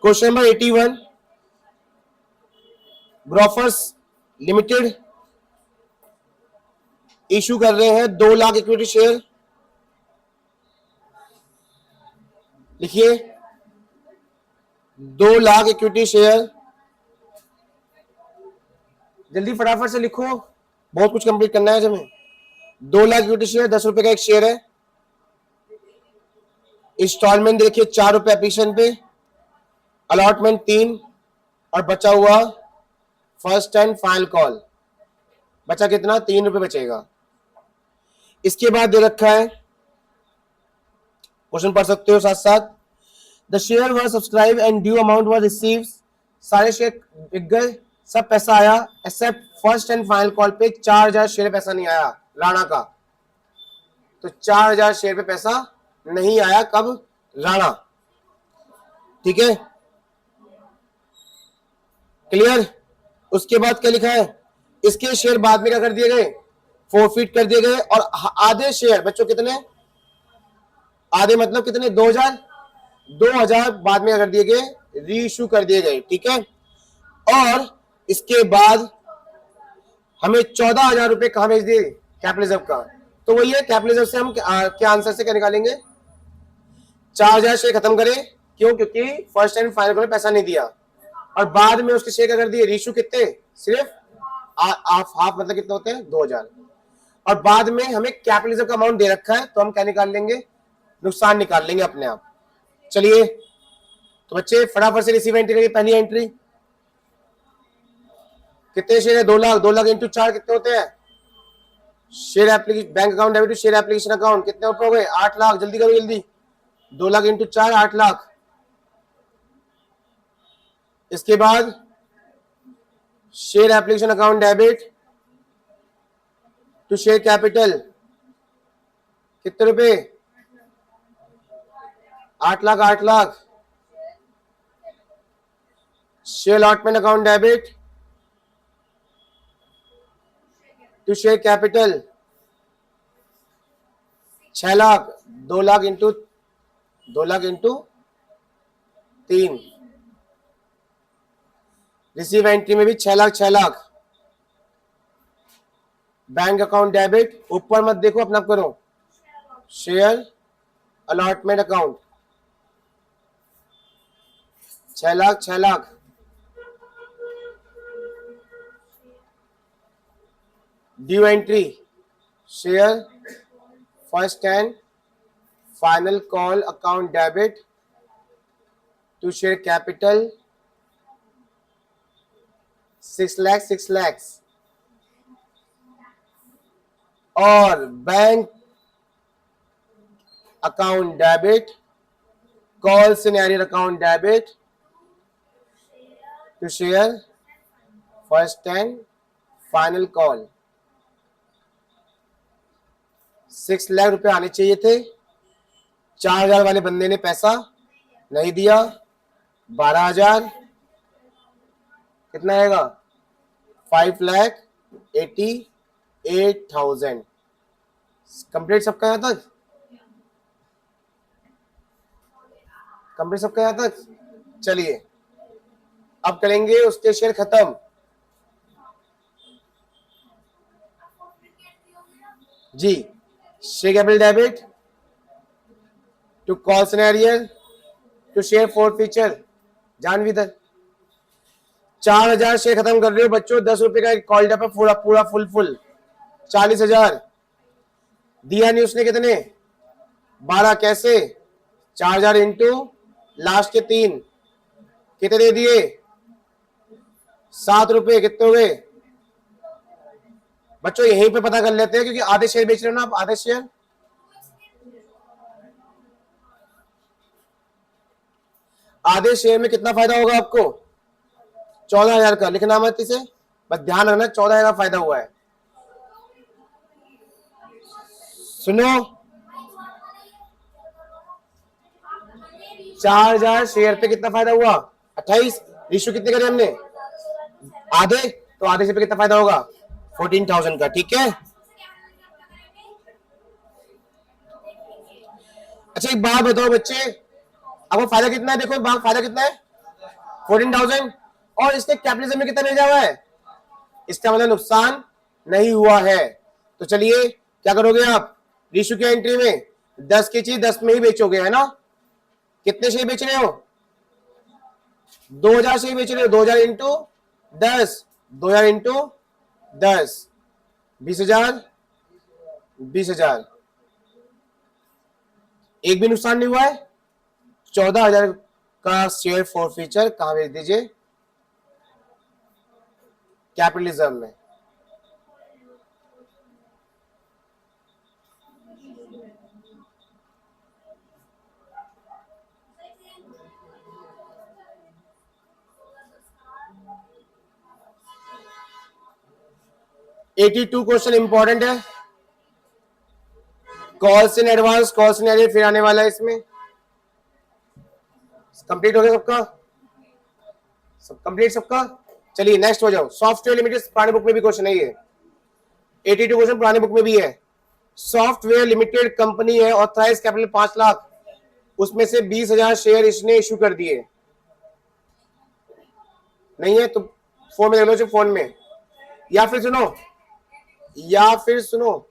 Question number 81, Grofers limited issue कर रहे हैं 2 लाख इक्विटी शेयर। लिखिए 2 लाख इक्विटी शेयर, जल्दी फटाफट से लिखो, बहुत कुछ कंप्लीट करना है हमें। 2 लाख इक्विटी शेयर, 10 रुपए का एक शेयर है। इंस्टॉलमेंट देखिए 4 रुपए एप्लीकेशन पे, अलॉटमेंट 3 और बचा हुआ फर्स्ट एंड फाइनल कॉल, बचा कितना? 3 रुपए बचेगा। इसके बाद दे रखा है, क्वेश्चन पढ़ सकते हो साथ साथ। The share were subscribe and due amount were receive, सारे शेयर बिक गए, सब पैसा आया accept first and final call पे 4000 शेयर पैसा नहीं आया राणा का। तो 4000 शेयर पे पैसा नहीं आया, कब? राणा। ठीक है, क्लियर। उसके बाद क्या लिखा है? इसके शेयर बाद में क्या कर दिए गए? फोरफिट कर दिए गए। और आधे शेयर बच्चों कितने? आधे मतलब कितने? 2000 बाद में कर दिए गए, री इशू कर दिए गए। ठीक है, और इसके बाद हमें 14,000 रुपए कहां भेज दिए? कैपिटल रिजर्व का। तो वही है, कैपिटल रिजर्व से हम क्या आंसर से क्या निकालेंगे? 4000 शेयर खत्म करें, क्यों? क्योंकि फर्स्ट एंड फाइनल में पैसा नहीं दिया, और बाद में उसके शेयर क्या कर दिए? रीशू कितने? सिर्फ हाफ मतलब कितने होते हैं? 2000। और बाद में हमें कैपिटल रिजर्व का अमाउंट दे रखा है, तो हम क्या निकाल लेंगे? नुकसान निकाल लेंगे अपने आप। चलिए तो बच्चे फटाफट से रिसीव एंट्री करिए। पहली एंट्री, कितने शेयर है? 2 लाख। 2 लाख इंटू 4 कितने होते हैं? Share application, bank account debit to share application account, कितने रुपए हो गए? 8 लाख। जल्दी करो जल्दी, 2 लाख इंटू 4 8 लाख। इसके बाद share application account debit to share capital, कितने रुपए? 8 lakh 8 lakh. Share allotment account debit to share capital 6 lakh. 2 lakh into 3। Receive entry में भी 6 lakh 6 lakh. Bank account debit, ऊपर मत देखो, अपना करो। Share allotment account 6 lakh 6 lakh. Due entry, share first and final call account debit to share capital 6 lakh 6 lakh. और bank account debit, call scenario account debit to share first and final call. 6 lakh रुपए आने चाहिए थे, 4000 वाले बंदे ने पैसा नहीं दिया। 12,000 कितना आएगा? 5,88,000। कंप्लीट सबका यहां तक? कंप्लीट सबका यहां तक? चलिए अब करेंगे उसके शेयर खत्म। जी, share capital debit to call scenario to share forfeiture. जानवीधर 4000 शेयर खत्म कर रहे हो बच्चों। 10 रुपए का कॉल डेप पूरा पूरा फुल 40,000 दिया नहीं उसने। कितने? 12। कैसे? 4000 इंटू लास्ट के 3, कितने दे दिए? 7 रुपए। कितने हो गए बच्चों? यहीं पे पता कर लेते हैं, क्योंकि आधे शेयर बेच रहे हो ना आप। आधे शेयर, आधे शेयर में कितना फायदा होगा आपको? 14,000 का। लिखना मत इसे, बस ध्यान रखना 14,000 का फायदा हुआ है। सुनो, 4000 शेयर पे कितना फायदा हुआ? 28। इशू कितने करे हमने? आधे। तो आधे शेयर पे कितना फायदा होगा? 14,000 का। ठीक है, अच्छा एक बात बताओ बच्चे, आपको फायदा कितना है? देखो फायदा कितना है? 14,000 और इसके कैपिटलिज्म में कितना भेजा हुआ है, इसका मतलब नुकसान नहीं हुआ है। तो चलिए क्या करोगे आप, रीशू की एंट्री में 10 की चीज 10 में ही बेचोगे, है ना। कितने शेयर बेच रहे हो, 2,000 शेयर बेच रहे हो, 2,000 इंटू 10, 2,000 इंटू 10, 20,000, 20,000, एक भी नुकसान नहीं हुआ है। 14,000 का शेयर फॉर फ्यूचर कहां भेज दीजिए, कैपिटलिज्म में। (82) क्वेश्चन इंपॉर्टेंट है, calls in advance, calls in area फिर आने वाला है इसमें। कंप्लीट हो गया सबका, सब कंप्लीट सबका। चलिए नेक्स्ट हो जाओ, सॉफ्टवेयर लिमिटेड पुराने बुक में भी क्वेश्चन है ये, 82 क्वेश्चन पुराने बुक में भी है। सॉफ्टवेयर लिमिटेड कंपनी है, ऑथराइज कैपिटल 5 लाख, उसमें से 20,000 शेयर इसने इश्यू कर दिए। नहीं है तो फोन में देख लो, फोन में, या फिर सुनो,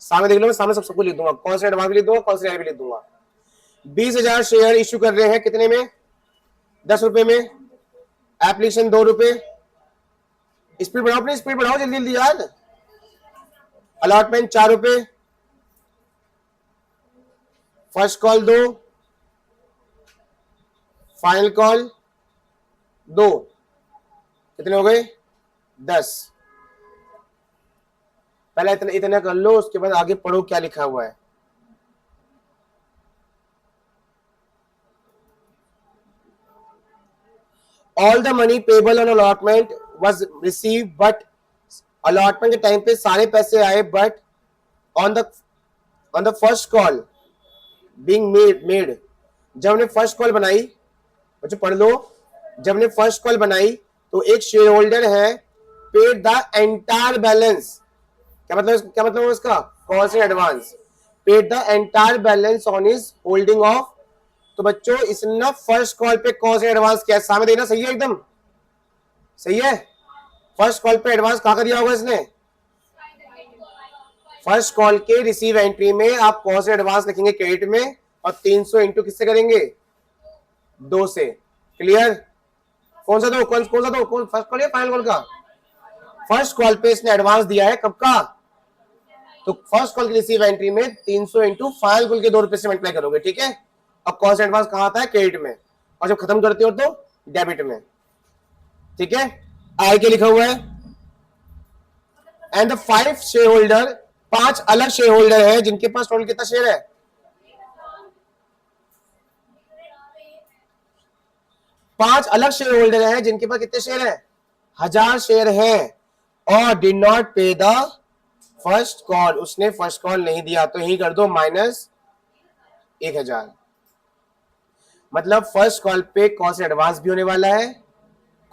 सामने देख लो, मैं सामने सबको लिख दूंगा, कौन से एडवांस भी लिख दूंगा, कौन से भी लिख दूंगा। 20,000 शेयर इश्यू कर रहे हैं, कितने में, 10 रुपए में, एप्लीकेशन 2 रुपए। स्पीड बढ़ाओ, अपनी स्पीड बढ़ाओ जल्दी जल्दी यार। अलॉटमेंट 4 रुपए, फर्स्ट कॉल 2, फाइनल कॉल 2, कितने हो गए, 10। पहले इतना इतना कर लो, उसके बाद आगे पढ़ो क्या लिखा हुआ है। All the money payable on allotment was receive, but allotment के टाइम पे सारे पैसे आए, but on the first call being made, जब हमने फर्स्ट कॉल बनाई, बच्चों पढ़ लो, जब हमने फर्स्ट कॉल बनाई तो एक शेयर होल्डर है पेड द एंटायर बैलेंस, क्या मतलब उसका, calls in advance, paid the entire balance on his holding of. तो बच्चों इसने ना फर्स्ट कॉल पे कॉल्स इन एडवांस किया, सामने देखना, सही है, एकदम सही है। फर्स्ट कॉल पे एडवांस कहां का दिया होगा इसने, फर्स्ट कॉल के रिसीव एंट्री में आप कॉल्स इन एडवांस लिखेंगे क्रेडिट में, और 300 इंटू किससे करेंगे, 2 से। क्लियर, कौन सा दो, कौन सा दो, कौन फर्स्ट कॉल या फाइनल कॉल का, फर्स्ट कॉल पे इसने एडवांस दिया है, कब का, तो फर्स्ट कॉल की रिसीव एंट्री में 300 इंटू फाइनल कॉल के 2 रुपए से मल्टीप्लाई करोगे, ठीक है। अब कॉल से एडवांस कहां आता है, क्रेडिट में, और जब खत्म करते हो तो डेबिट में, ठीक है। आई के लिखा हुआ है, एंड द 5 शेयर होल्डर, 5 अलग शेयर होल्डर है जिनके पास टोटल कितना शेयर है, 5 अलग शेयर होल्डर है जिनके पास कितने शेयर है, 1000 शेयर है, और डिड नॉट पे द फर्स्ट कॉल, उसने फर्स्ट कॉल नहीं दिया, तो यही कर दो -1000। मतलब फर्स्ट कॉल पे कॉल से एडवांस भी होने वाला है,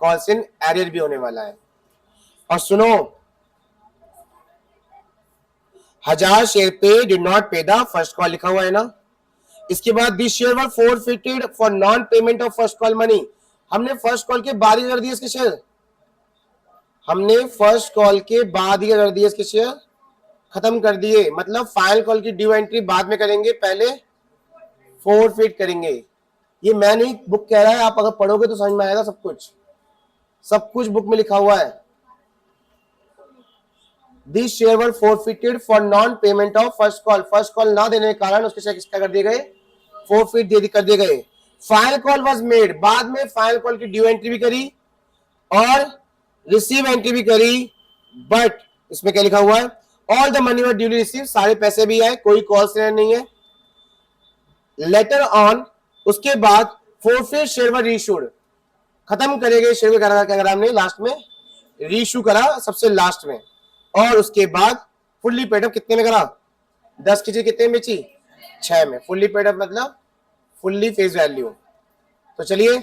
कॉल से एरियर भी होने वाला है। और सुनो, 1000 शेयर पे डिड नॉट पे द फर्स्ट कॉल लिखा हुआ है ना। इसके बाद this share were forfeited for non payment of first call money, हमने फर्स्ट कॉल के बाद ही कर दिए इसके शेयर, हमने फर्स्ट कॉल के बाद ही कर दिए इसके शेयर, खत्म कर दिए। मतलब फाइनल कॉल की ड्यू एंट्री बाद में करेंगे, पहले फोरफिट करेंगे। ये मैं नहीं, बुक कह रहा है, आप अगर पढ़ोगे तो समझ में आएगा सब कुछ बुक में लिखा हुआ है। This share were forfeited for non payment of first call, first call ना देने के कारण उसके शेयर किसका कर दिए गए, फोरफिट कर दिए गए। फाइनल कॉल वाज मेड, बाद में फाइनल कॉल की ड्यू एंट्री भी करी और रिसीव एंट्री भी करी, बट इसमें क्या लिखा हुआ है, all the money were duly receive, सारे पैसे भी आए, कोई कॉल से नहीं है। लेटर ऑन, उसके बाद फोरफिट शेयर वर रीइश्यूड, खत्म करे गए शेयर को क्या करा हमने, लास्ट में रीइश्यू करा सबसे लास्ट में, और उसके बाद फुल्ली पेड अप कितने में करा, 10 की चीज कितने में बेची, 6 में। फुल्ली पेड अप मतलब फुल्ली फेस वैल्यू। तो चलिए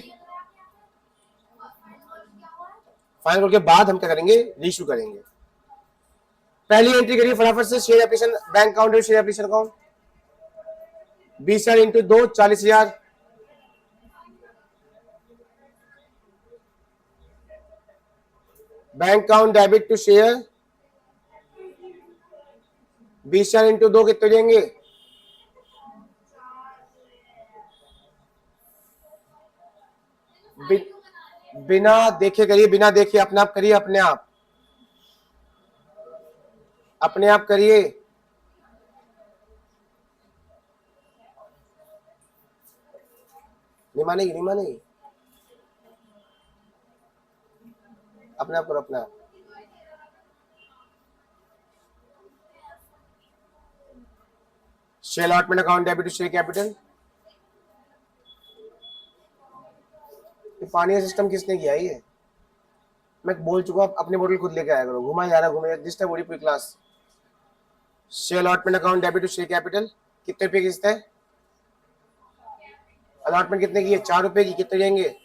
फाइनल के बाद हम क्या करेंगे, रीइश्यू करेंगे। पहली एंट्री करिए फटाफट से, share application bank account, share application account 20,000 into 2 40,000, bank account debit to share 20,000 into 2 कितने देंगे? बिना देखे करिए, बिना देखे अपने आप करिए, अपने आप करिए। नहीं मानेगी, नहीं मानेगी, अपने आप करो, अपने आप। Share allotment account debit to share capital. पानी का सिस्टम किसने किया ये? मैं बोल चुका हूं, अपनी बोतल खुद लेके आया करो, घुमा जा रहा, घूमे डिस्टर्ब हो रही पूरी class. Share allotment account debit to share capital कितने रुपए किस्त है? अलॉटमेंट कितने की है? 4 रुपए की। कितने देंगे?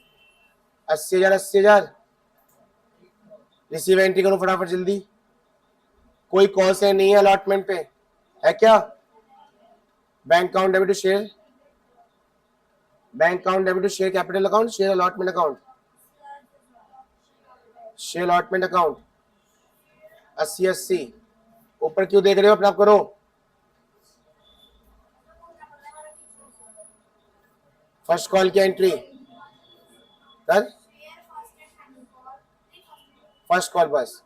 80,000, 80,000। रिसीव एंट्री करो फटाफट जल्दी। कोई कॉल से नहीं है अलॉटमेंट पे, है क्या? Bank account debit to share, bank account debit to share capital account, share allotment account, share allotment account 80, 80। ऊपर क्यों देख रहे हो? अपने आप करो। फर्स्ट कॉल की एंट्री कर, फर्स्ट कॉल बस।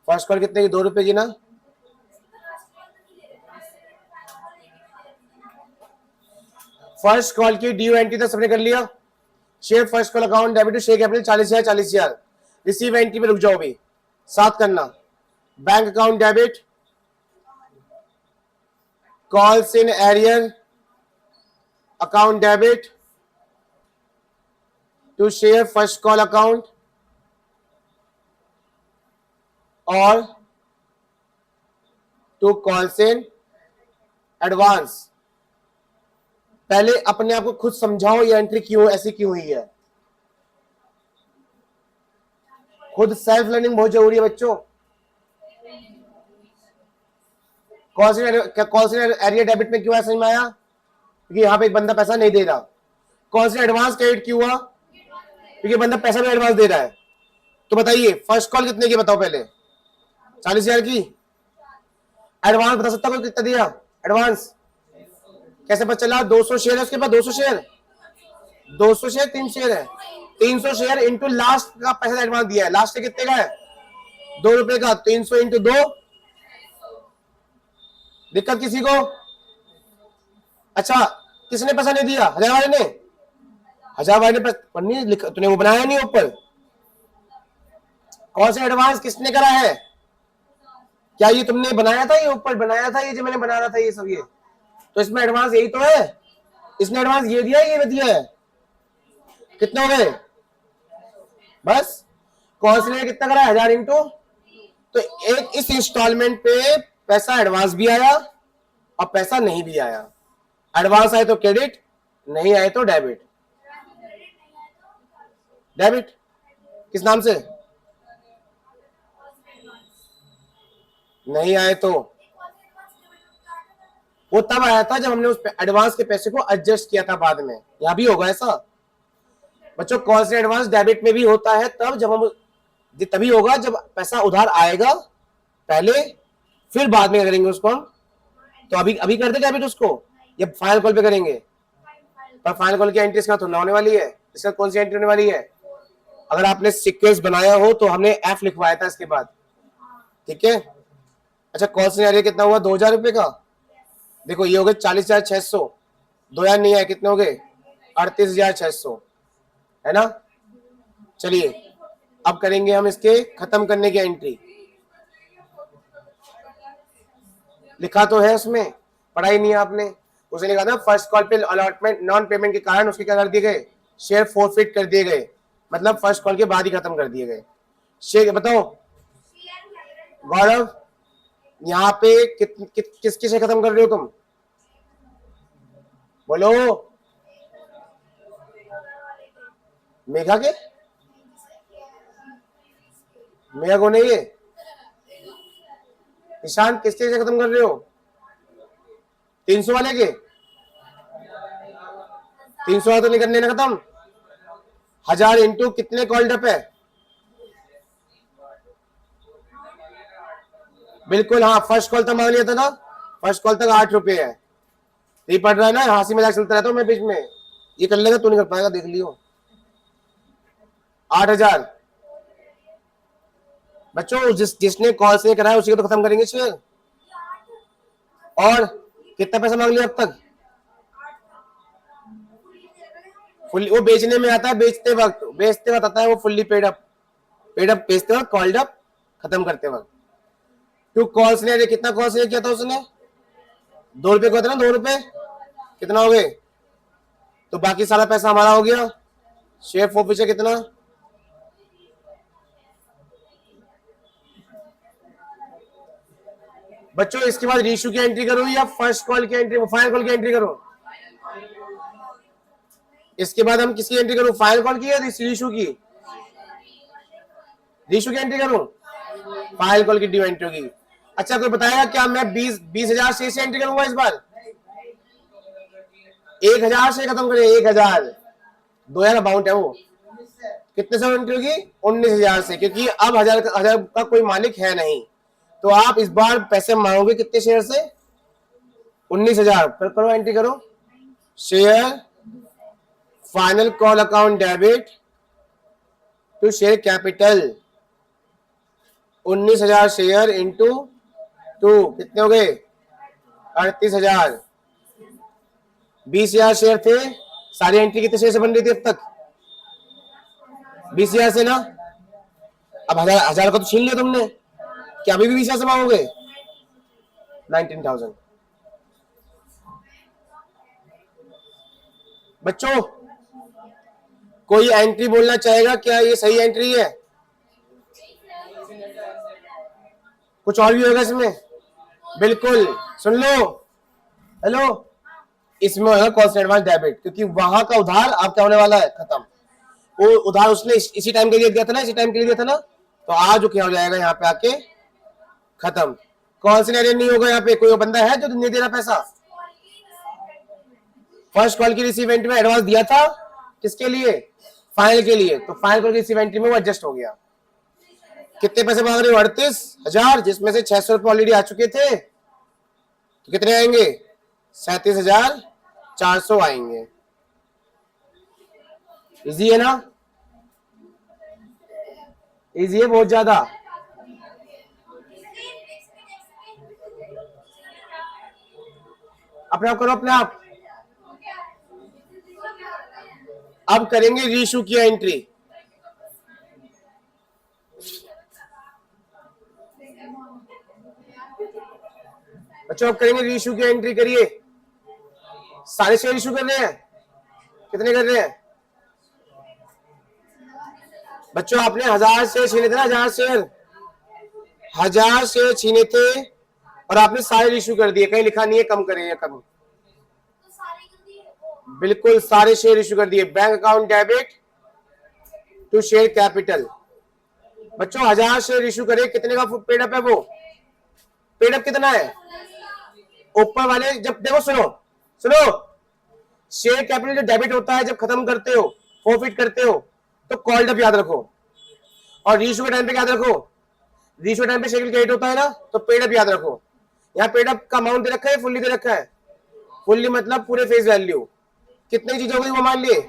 फर्स्ट कॉल कितने की? 2 रुपए की ना। फर्स्ट कॉल की ड्यू एंट्री तो सबने कर लिया। Share first call account debit to share capital 40,000, 40,000। Receive entry पे रुक जाओ भी, साथ करना। Bank account debit, calls in arrear account debit to share first call account और टू कॉल्स इन एडवांस। पहले अपने आप को खुद समझाओ, ये एंट्री क्यों ऐसी क्यों हुई है। खुद सेल्फ लर्निंग बहुत जरूरी है बच्चों। कॉल्स इन एरिया डेबिट में क्यों ऐसा समझ में आया? क्योंकि यहां पे एक बंदा पैसा नहीं दे रहा। कॉल्स इन एडवांस क्रेडिट क्यों हुआ? क्योंकि बंदा पैसा भी एडवांस दे रहा है। तो बताइए फर्स्ट कॉल कितने की बताओ पहले? 40,000 की। एडवांस बता सकता कोई कितना दिया एडवांस? कैसे पता चला? 200 शेयर है उसके पास, 200 शेयर, 200 शेयर 3 शेयर है, 300 शेयर इंटू लास्ट का पैसा एडवांस दिया है। लास्ट कितने का है? 2 रुपए का। 300 इंटू 2। दिक्कत किसी को? अच्छा, किसने पैसा नहीं दिया? 1000 वाले ने। 1000 वाले ने नहीं लिखा तूने, वो बनाया नहीं ऊपर। कौन सा एडवांस किसने करा है? क्या ये तुमने बनाया था? ये ऊपर बनाया था, ये जो मैंने बना रहा था ये सब, ये तो इसमें एडवांस यही तो है। इसने एडवांस ये दिया है, ये दिया है। कितने हो गए? बस कौन से कितना करा? 1000 इंटू। तो एक इस इंस्टॉलमेंट पे पैसा एडवांस भी आया और पैसा नहीं भी आया। एडवांस आए तो क्रेडिट, नहीं आए तो डेबिट। डेबिट किस नाम से? नहीं आए तो वो तब आया था जब हमने उस एडवांस के पैसे को एडजस्ट किया था बाद में। यहां भी होगा ऐसा बच्चों। कॉल से एडवांस डेबिट में भी होता है तब जब हम, तभी होगा जब पैसा उधार आएगा पहले, फिर बाद में करेंगे उसको हम। तो अभी अभी कर दे डेबिट उसको, या फाइनल कॉल पे करेंगे? पर फाइनल कॉल की एंट्री इसका थोड़ा होने वाली है। इसका कौन सी एंट्री होने वाली है? अगर आपने सीक्वेंस बनाया हो तो हमने एफ लिखवाया था इसके बाद, ठीक है। अच्छा, कॉल सिनेरियो कितना हुआ? 2,000 रुपए का। देखो ये हो गए 40,600, 2,000 नहीं आए, कितने हो गए? 38,600, है ना। चलिए अब करेंगे हम इसके खत्म करने की एंट्री। लिखा तो है उसमें, पढ़ाई नहीं है आपने। उसने लिखा था फर्स्ट कॉल पे अलॉटमेंट नॉन पेमेंट के कारण उसके क्या कर दिए गए? शेयर फोरफिट कर दिए गए, मतलब फर्स्ट कॉल के बाद ही खत्म कर दिए गए। शेयर बताओ गौरव, यहाँ पे किसके से खत्म कर रहे हो तुम? बोलो। मेघा के? मेघा को नहीं है। ईशान किसके से खत्म कर रहे हो? 300 वाले के? 300 वाले तो नहीं करने ना खत्म। 1000 इंटू कितने कॉल्ड अप है? बिल्कुल हाँ, फर्स्ट कॉल तक मांग लिया था ना, फर्स्ट कॉल तक 8 रुपए है। ये पढ़ रहा है ना, हंसी मजाक चलता रहता हूँ मैं बीच में, ये कर लेगा, तू नहीं कर पाएगा, देख लियो। 8000 बच्चों, जिसने कॉल से कराया उसी को तो खत्म करेंगे शेयर। और कितना पैसा मांग लिया अब तक? फुल्ली, वो बेचने में आता है, बेचते वक्त आता है वो फुल्ली पेड अप बेचते वक्त, कॉल्ड अप खत्म करते वक्त। टू कॉल्स ने कितना कॉल्स ने किया था उसने? 2 रुपए को था ना, 2 रुपए कितना हो गए? तो बाकी सारा पैसा हमारा हो गया। शेयर फॉरफीचर कितना? बच्चों इसके बाद रीशू की एंट्री करो या फर्स्ट कॉल की एंट्री, फाइनल कॉल की एंट्री करो? इसके बाद हम किसकी एंट्री करूं, फाइनल कॉल की या रीशू की? रीशू की एंट्री करूं, फाइनल कॉल की ड्यू एंट्री होगी। अच्छा कोई बताएगा क्या मैं 20,000 से एंट्री करूंगा इस बार? 1000 से खत्म करें, 1000 2000 अमाउंट है वो, कितने से एंट्री होगी? 19,000 से, क्योंकि अब 1000 का कोई मालिक है नहीं। तो आप इस बार पैसे मांगोगे कितने शेयर से? 19,000। करो एंट्री करो, share final call account debit to share capital 19,000 share into 2 कितने हो गए? 38,000। 20,000 शेयर थे, सारी एंट्री कितने शेयर से बन रही थी अब तक? 20,000 से ना। अब 1000 का तो छीन लिया तुमने, क्या अभी भी 20,000 से मांगोगे? 19,000। बच्चों कोई एंट्री बोलना चाहेगा क्या ये सही एंट्री है? कुछ और भी होगा इसमें? बिल्कुल, सुन लो, हेलो, इसमें होगा कॉस्ट एडवांस डेबिट, क्योंकि वहां का उधार अब क्या होने वाला है? खत्म। वो उधार उसने इसी टाइम के लिए दिया था ना, इसी टाइम के लिए दिया था ना, तो आज क्या हो जाएगा यहाँ पे आके खत्म। कौन सिनेरियो नहीं होगा यहाँ पे? कोई बंदा है जो नहीं दे रहा पैसा? फर्स्ट कॉल की रिसीवेंट में एडवांस दिया था, किसके लिए? फाइनल के लिए। तो फाइनल कॉल की रिसीवेंट में वो एडजस्ट हो गया। कितने पैसे मांग रहे हो? 38,000, जिसमें से 600 रुपए ऑलरेडी आ चुके थे, तो कितने आएंगे? 37,400 आएंगे। इजी है ना? इजी है बहुत ज्यादा। अपने आप करो, अपने आप। अब करेंगे रीशू की एंट्री। बच्चों अब करेंगे रीशू की एंट्री। करिए, सारे शेयर इशू कर रहे हैं, कितने कर रहे हैं? बच्चों आपने 1000 शेयर छीने थे ना, 1000 शेयर, 1000 शेयर छीने थे और आपने सारे इशू कर दिए, कहीं लिखा नहीं है कम करें या कम। बिल्कुल सारे शेयर इशू कर दिए। Bank account debit to share capital. बच्चों 1000 शेयर इशू करे, कितने का पेडअप है वो? पेडअप कितना है? ऊपर वाले जब देखो, सुनो सुनो, शेयर कैपिटल जो डेबिट होता है जब खत्म करते हो, फॉरफिट करते हो, तो कॉल्ड अप याद रखो। और रीशू के टाइम पे याद रखो, रीशू टाइम पे शेयर क्रेडिट होता है ना, तो पेडअप याद रखो। यहाँ पेडअप का अमाउंट दे रखा है, फुल्ली दे रखा है। फुल्ली मतलब पूरे फेस वैल्यू। कितनी चीज हो गई वो मान लिए?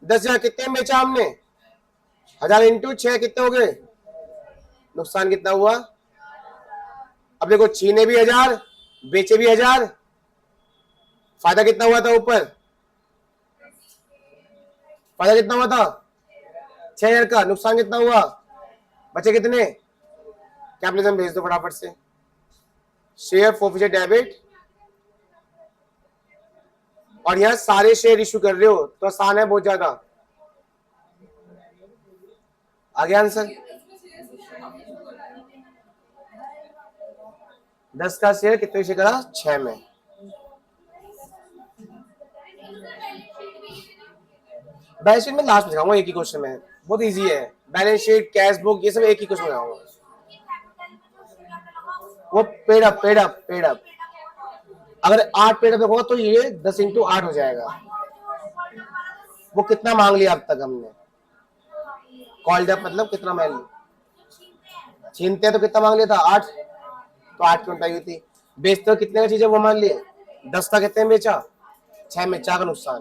10,000। कितने में बेचा हमने? 1000 इंटू 6 कितने हो गए? नुकसान कितना हुआ? अब देखो, छीने भी 1000, बेचे भी 1000, फायदा कितना हुआ था? ऊपर फायदा कितना हुआ था? 6,000 का। नुकसान कितना हुआ? बचे कितने? कैपिटलिज्म भेज दो फटाफट से। शेयर फॉरफिचर डेबिट, और यहां सारे शेयर इशू कर रहे हो तो आसान है बहुत ज्यादा। आगे आंसर, 10 का शेयर कितने इशू करा? 6 में। बैलेंस शीट में लास्ट में दिखाऊंगा, एक ही क्वेश्चन में, बहुत इजी है। बैलेंस शीट, कैश बुक, ये सब एक ही क्वेश्चन में दिखाऊंगा। वो paid up, paid up, paid up. अगर 8 पेड अप होगा तो ये 10 इंटू 8 हो जाएगा। वो कितना मांग लिया अब तक हमने? कॉल्ड अप मतलब कितना मांग लिया? छीनते तो कितना मांग लिया था? 8। तो 8 की उठाई हुई थी। बेचते हो कितने का चीज है वो मान लिए? 10 का कितने में बेचा? 6 में, 4 का नुकसान।